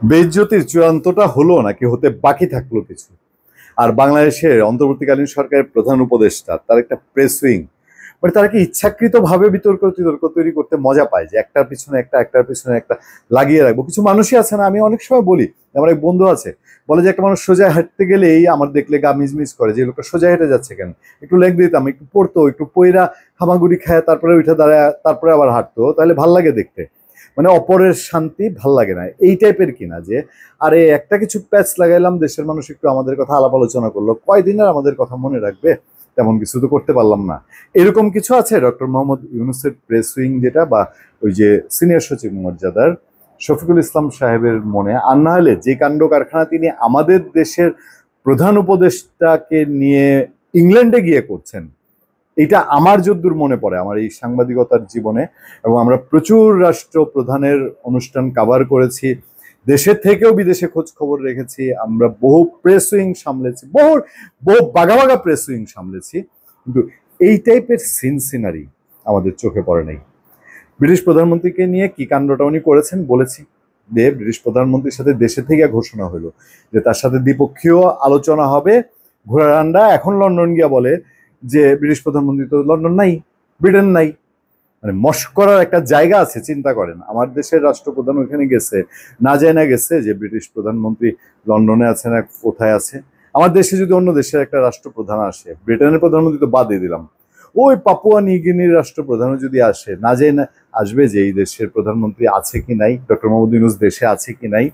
বেইজ্জতির চূড়ান্তটা হলো নাকি হতে বাকি থাকলো কিছু? আর বাংলাদেশের অন্তর্বর্তীকালীন সরকারের প্রধান উপদেষ্টা তার একটা প্রেস উইং, মানে তারা কি ইচ্ছাকৃতভাবে বিতর্ক বিতর্ক তৈরি করতে মজা পায় যে একটার পিছনে একটা একটার পিছনে একটা লাগিয়ে রাখবো? কিছু মানুষই আছে না, আমি অনেক সময় বলি, আমার এক বন্ধু আছে, বলে যে একটা মানুষ সোজা হাঁটতে গেলেই আমার দেখলে গা মিজমিজ করে, যে লোকটা সোজা হেঁটে যাচ্ছে কেন, একটু লেগ দিতাম, একটু পড়তো, একটু পইরা হামাগুড়ি খায় তারপরে উঠে দাঁড়ায় তারপরে আবার হাঁটতো, তাহলে ভাল লাগে দেখতে। মানে অপরের শান্তি ভাল লাগে না, এই টাইপের কিনা যে আরে একটা কিছু প্যাচ লাগাইলাম, দেশের মানুষ একটু আমাদের কথা আলাপ আলোচনা করলো, কয়দিন আর আমাদের কথা মনে রাখবে, তেমন কিছু তো করতে পারলাম না। এরকম কিছু আছে ডক্টর মোহাম্মদ ইউনূসের প্রেস উইং যেটা, বা ওই যে সিনিয়র সচিব মর্যাদার শফিকুল ইসলাম সাহেবের মনে? আর না হলে যে কাণ্ড কারখানা তিনি আমাদের দেশের প্রধান উপদেষ্টাকে নিয়ে ইংল্যান্ডে গিয়ে করছেন, এটা আমার যদ্দূর মনে পড়ে আমার এই সাংবাদিকতার জীবনে, এবং আমরা প্রচুর রাষ্ট্রপ্রধানের অনুষ্ঠান কাভার করেছি, দেশের থেকেও বিদেশে খোঁজ খবর রেখেছি, আমরা বহু প্রেস উইং সামলেছি, বহু বহু বাঘা বাঘা প্রেস উইং সামলেছি, কিন্তু এই টাইপের সিনারি আমাদের চোখে পড়ে নাই। ব্রিটিশ প্রধানমন্ত্রীকে নিয়ে কি কাণ্ডটা উনি করেছেন বলেছি, যে ব্রিটিশ প্রধানমন্ত্রীর সাথে দেশে থেকে ঘোষণা হলো যে তার সাথে দ্বিপক্ষীয় আলোচনা হবে। ঘোড়ার আন্ডা এখন লন্ডন গিয়া বলে যে ব্রিটিশ প্রধানমন্ত্রী তো লন্ডন নাই, ব্রিটেন নাই, মানে মস্করার একটা জায়গা আছে। চিন্তা করেন, আমার দেশের রাষ্ট্রপ্রধান ওইখানে গেছে, না যায় না গেছে যে ব্রিটিশ প্রধানমন্ত্রী লন্ডনে আছে না কোথায় আছে। আমার দেশে যদি অন্য দেশের একটা রাষ্ট্রপ্রধান আসে, ব্রিটেনের প্রধানমন্ত্রী তো বাদই দিলাম, ওই পাপুয়া নিউগিনির রাষ্ট্রপ্রধানও যদি আসে, না যায় না আসবে যে এই দেশের প্রধানমন্ত্রী আছে কি নাই, ডক্টর মোহাম্মদ ইউনূস দেশে আছে কি নাই।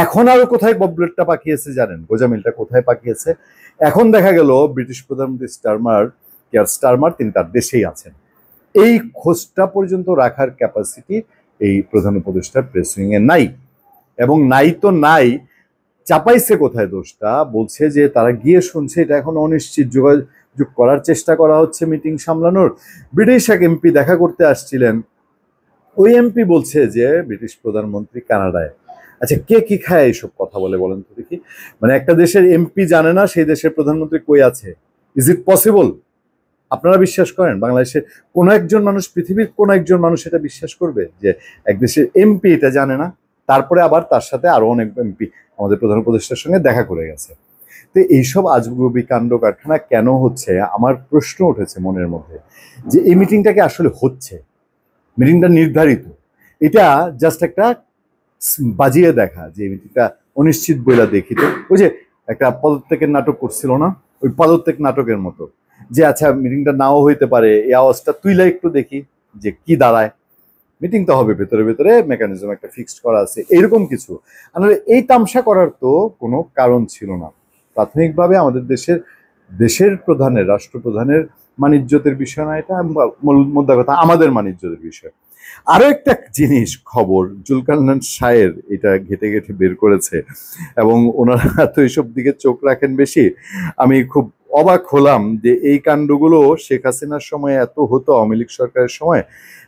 এখন আরো কোথায় ববলেটটা পাকিয়েছে জানেন, গোজামিলটা কোথায় পাকিয়েছে? এখন দেখা গেল ব্রিটিশ প্রধানমন্ত্রী স্টারমার তিনি তার দেশেই আছেন। এই খোঁজটা পর্যন্ত রাখার ক্যাপাসিটি এই প্রধান উপদেষ্টার প্রেস উইং এ নাই। এবং নাই তো নাই, চাপাইছে কোথায় দোষটা? বলছে যে তারা গিয়ে শুনছে, এটা এখন অনিশ্চিত, যোগাযোগ করার চেষ্টা করা হচ্ছে মিটিং সামলানোর। ব্রিটিশ এক এমপি দেখা করতে আসছিলেন, ওই এমপি বলছে যে ব্রিটিশ প্রধানমন্ত্রী কানাডায়। আচ্ছা, কে কি খায় এইসব কথা বলে বলেন তো দেখি? মানে একটা দেশের এমপি জানে না সেই দেশের প্রধানমন্ত্রী কই আছে? Is it possible? আপনারা বিশ্বাস করেন বাংলাদেশের কোন একজন মানুষ, পৃথিবীর কোন একজন মানুষ এটা বিশ্বাস করবে যে এক দেশের এমপি এটা জানে না? তারপরে আবার তার সাথে আরো অনেক এমপি আমাদের প্রধান উপদেষ্টার সঙ্গে দেখা করে গেছে। তো এইসব আজগুবি কাণ্ড কারখানা কেন হচ্ছে? আমার প্রশ্ন উঠেছে মনের মধ্যে যে এই মিটিংটাকে আসলে হচ্ছে, মিটিংটা নির্ধারিত, এটা জাস্ট একটা বাজিয়ে দেখা যে মিটিংটা অনিশ্চিত বইলা দেখি। তো ওই যে একটা পদত্যাগের নাটক করছিল না, ওই পদত্যাগ নাটকের মতো, যে আচ্ছা মিটিংটা নাও হইতে পারে, এই আওয়াজটা তুইলা একটু দেখি যে কি দাঁড়ায়। মিটিং তো হবে, ভেতরে ভেতরে মেকানিজম একটা ফিক্সড করা আছে, এরকম কিছু। আসলে এই তামসা করার তো কোনো কারণ ছিল না। প্রাথমিকভাবে আমাদের দেশের দেশের প্রধানের, রাষ্ট্রপ্রধানের মানিজ্যতের বিষয় না এটা, মোদ্দা কথা আমাদের মানিজ্যতের বিষয়। আরো একটা জিনিস খবর, জুলকারনাইন সায়ের এটা ঘেটে ঘেটে বের করেছে, এবং ওনারা তো এইসব দিকে চোখ রাখেন বেশি। আমি খুব অবাক হলাম যে এই কাণ্ডগুলো শেখ হাসিনার সময় এত হতো, আওয়ামী লীগ সরকারের সময়,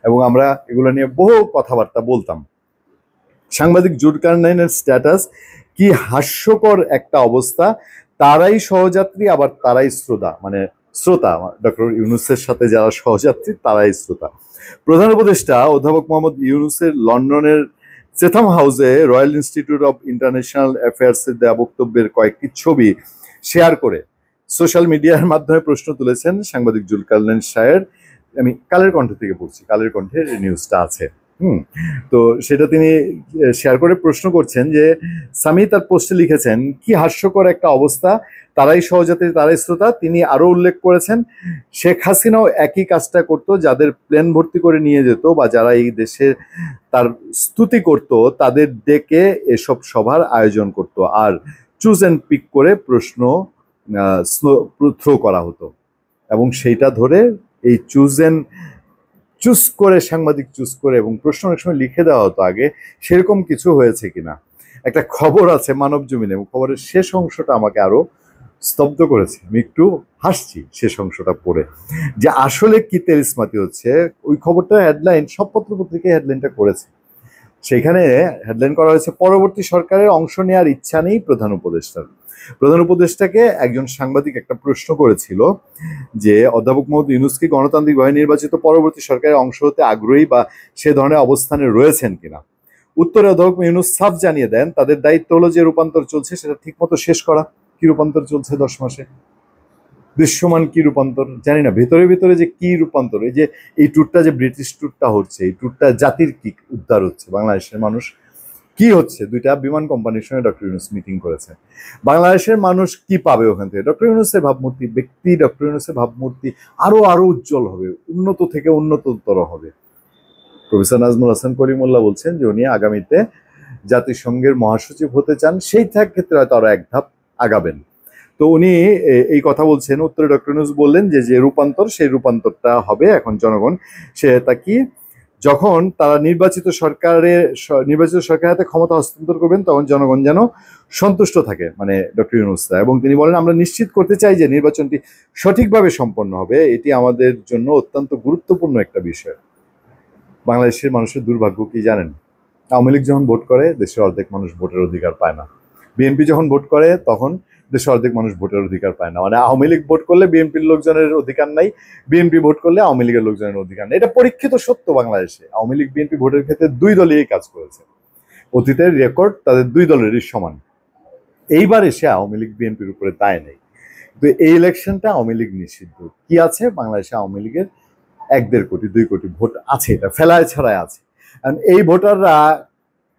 এবং আমরা এগুলো নিয়ে বহু কথাবার্তা বলতাম। সাংবাদিক জুলকারনাইনের স্ট্যাটাস কি হাস্যকর একটা অবস্থা, তারাই সহযাত্রী আবার তারাই শ্রোতা, মানে শ্রোতা ডক্টর ইউনূসের সাথে যারা সহযাত্রী তারাই শ্রোতা। প্রধান উপদেষ্টা অধ্যাপক মোহাম্মদ ইউনূসের লন্ডনের চেথাম হাউসে রয়্যাল ইনস্টিটিউট অব ইন্টারন্যাশনাল অ্যাফেয়ার্সের দেওয়া বক্তব্যের কয়েকটি ছবি শেয়ার করে সোশ্যাল মিডিয়ার মাধ্যমে প্রশ্ন তুলেছেন সাংবাদিক জুলকারনাইন সায়ের। আমি কালের কণ্ঠ থেকে পড়ছি, কালের কণ্ঠে নিউজটা আছে। তো সেটা তিনি শেয়ার করে প্রশ্ন করছেন যে সামি তার পোস্টে লিখেছেন কি হাস্যকর একটা অবস্থা, তারাই সহযাত্রী তারাই শ্রোতা। তিনি আরো উল্লেখ করেছেন শেখ হাসিনাও একই কাজটা করতো, যাদের প্লেন ভর্তি করে নিয়ে যেত বা যারা এই দেশে তার স্তুতি করত তাদের ডেকে এসব সভার আয়োজন করত, আর চুজ অ্যান্ড পিক করে প্রশ্ন থ্রো করা হতো, এবং সেইটা ধরে এই চুজ করে সাংবাদিক চুজ করে এবং প্রশ্ন অনেক সময় লিখে দেওয়া হতো আগে, সেরকম কিছু হয়েছে কিনা। একটা খবর আছে মানব জমিনে, এবং খবরের শেষ অংশটা আমাকে আরো স্তব্ধ করেছে, আমি একটু হাসছি শেষ অংশটা পড়ে, যে আসলে কি তেলিসমাতি হচ্ছে। ওই খবরটা হেডলাইন সব পত্রপত্রিকায় হেডলাইনটা করেছে, সেখানে হেডলাইন করা হয়েছে পরবর্তী সরকারের অংশ নেওয়ার ইচ্ছা নেই প্রধান উপদেষ্টার। প্রধান উপদেষ্টাকে একজন সাংবাদিক একটা প্রশ্ন করেছিল যে অধ্যাপক মোহাম্মদ ইউনূস কি গণতান্ত্রিকভাবে নির্বাচিত পরবর্তী সরকারের অংশ হতে আগ্রহী বা সে ধরনের অবস্থানে রয়েছেন কিনা। উত্তরে অধ্যাপক ইউনূস সাফ জানিয়ে দেন তাদের দায়িত্ব হলো যে রূপান্তর চলছে সেটা ঠিকমতো শেষ করা। কি রূপান্তর চলছে 10 মাসে? দৃশ্যমান কি রূপান্তর জানি না, ভেতরে ভেতরে যে কি রূপান্তর, এই যে এই ট্যুরটা যে ব্রিটিশ ট্যুরটা হচ্ছে, এই ট্যুরটা জাতির কি উদ্ধার হচ্ছে, বাংলাদেশের মানুষ কি হচ্ছে? দুইটা বিমান কোম্পানির সঙ্গে ডক্টর ইউনূস মিটিং করেছে, বাংলাদেশের মানুষ কি পাবে ওখান থেকে? ডক্টর ইউনূসের ভাবমূর্তি, ব্যক্তি ডক্টর ইউনূসের ভাবমূর্তি আরো আরো উজ্জ্বল হবে, উন্নত থেকে উন্নততর হবে। প্রফেসর নাজমুল হাসান করিমুল্লাহ বলছেন যে উনি আগামীতে জাতিসংঘের মহাসচিব হতে চান, সেই ক্ষেত্রে হয়তো আরো এক ধাপ আগাবেন। তো উনি এই কথা বলছেন। উত্তরে ডক্টর ইউনূস বললেন যে যে রূপান্তর, সেই রূপান্তরটা হবে এখন জনগণ সে তা কি, যখন তারা নির্বাচিত সরকারের হাতে ক্ষমতা হস্তান্তর করবেন তখন জনগণ যেন সন্তুষ্ট থাকে, মানে ডক্টর ইউনূসরা। এবং তিনি বলেন আমরা নিশ্চিত করতে চাই যে নির্বাচনটি সঠিকভাবে সম্পন্ন হবে, এটি আমাদের জন্য অত্যন্ত গুরুত্বপূর্ণ একটা বিষয়। বাংলাদেশের মানুষের দুর্ভাগ্য কি জানেন? আওয়ামী লীগ যখন ভোট করে দেশের অর্ধেক মানুষ ভোটের অধিকার পায় না, বিএনপি যখন ভোট করে তখন দেশের অর্ধেক মানুষ ভোটের অধিকার পায় না। মানে আওয়ামী লীগ ভোট করলে বিএনপির লোকজনের অধিকার নাই, বিএনপি ভোট করলে আওয়ামী লীগের লোকজনের অধিকার নেই। এটা পরীক্ষিত সত্য। বাংলাদেশে আওয়ামী লীগ বিএনপি ভোটের ক্ষেত্রে দুই দলই এই কাজ করেছে, অতীতের রেকর্ড তাদের দুই দলেরই সমান। এইবার এসে আওয়ামী লীগ বিএনপির উপরে দায় নেই, কিন্তু এই ইলেকশনটা আওয়ামী লীগ নিষিদ্ধ। কি আছে বাংলাদেশে? আওয়ামী লীগের 1-1.5 কোটি 2 কোটি ভোট আছে, এটা ফেলায় ছাড়াই আছে। এই ভোটাররা,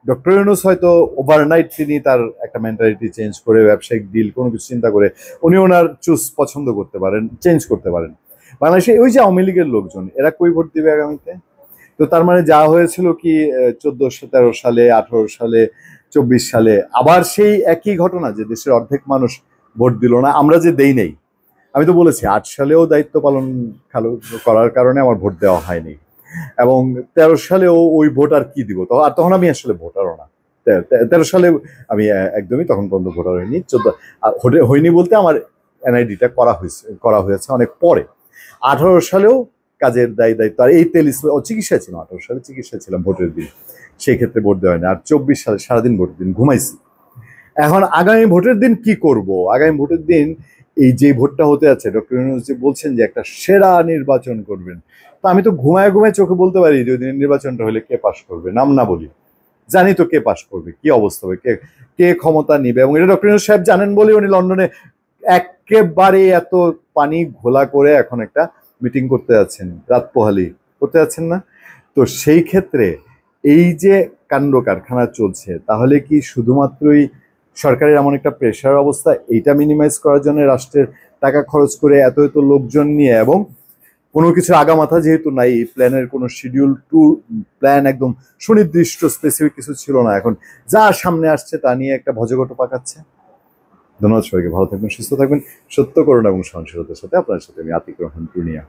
ডক্টর ইউনূস হয়তো ওভারনাইট তিনি তার একটা মেন্টালিটি চেঞ্জ করে, ব্যবসায়িক ডিল কোনো কিছু চিন্তা করে উনি ওনার চুজ পছন্দ করতে পারেন, চেঞ্জ করতে পারেন। বাংলাদেশে ওই যে আওয়ামী লীগের লোকজন, এরা কই ভোট দিবে আগামীতে? তো তার মানে যা হয়েছিল কি 1413 সালে, 18 সালে, 24 সালে আবার সেই একই ঘটনা, যে দেশের অর্ধেক মানুষ ভোট দিল না। আমরা যে দেই নেই, আমি তো বলেছি 8 সালেও দায়িত্ব পালন করার কারণে আমার ভোট দেওয়া হয়নি, এবং 13 সালেও ওই ভোট আর কি দিব, আর তখন আমি আসলে ভোটারও না। 13 সালে আমি একদমই তখন পর্যন্ত ভোটার হইনি। 14 হয়নি বলতে আমার এনআইডিটা করা হয়েছে অনেক পরে। 18 সালেও কাজের দায়িত্ব, আর এই তেল চিকিৎসায় ছিলাম, 18 সালে চিকিৎসায় ছিলাম ভোটের দিন, সেই ক্ষেত্রে ভোট দেওয়া হয়নি। আর 24 সালে সারাদিন ভোটের দিন ঘুমাইছি। এখন আগামী ভোটের দিন কি করব? আগামী ভোটের দিন এই যে ভোটটা হতে আছে, ডক্টর ইউনূস যে বলছেন যে একটা সেরা নির্বাচন করবেন, তো আমি তো ঘুমায় ঘুমায় চোখে বলতে পারি যে নির্বাচনটা হলে কে পাশ করবে, নাম না বলি, জানি তো কে পাশ করবে, কি অবস্থা হবে, কে কে ক্ষমতা নিবে। এবং এটা ডক্টর ইউনূস সাহেব জানেন বলে উনি লন্ডনে একেবারে এত পানি ঘোলা করে এখন একটা মিটিং করতে যাচ্ছেন, রাত পোহালি করতে যাচ্ছেন না? তো সেই ক্ষেত্রে এই যে কাণ্ড কারখানা চলছে, তাহলে কি শুধুমাত্রই সরকারের এমন একটা প্রেশার অবস্থা, এইটা মিনিমাইজ করার জন্য রাষ্ট্রের টাকা খরচ করে এত এত লোকজন নিয়ে, এবং কোনো কিছু আগামাথা যেহেতু নাই, প্ল্যানের কোনো শিডিউল টু প্ল্যান একদম সুনির্দিষ্ট স্পেসিফিক কিছু ছিল না, এখন যা সামনে আসছে তা নিয়ে একটা ভজঘট পাকাচ্ছে। ধন্যবাদ সবাইকে, ভালো থাকবেন, সুস্থ থাকবেন। সত্য, করুণা এবং সহনশীলতার সাথে আপনার সাথে আমি আতিক রহমান পূর্ণিয়া।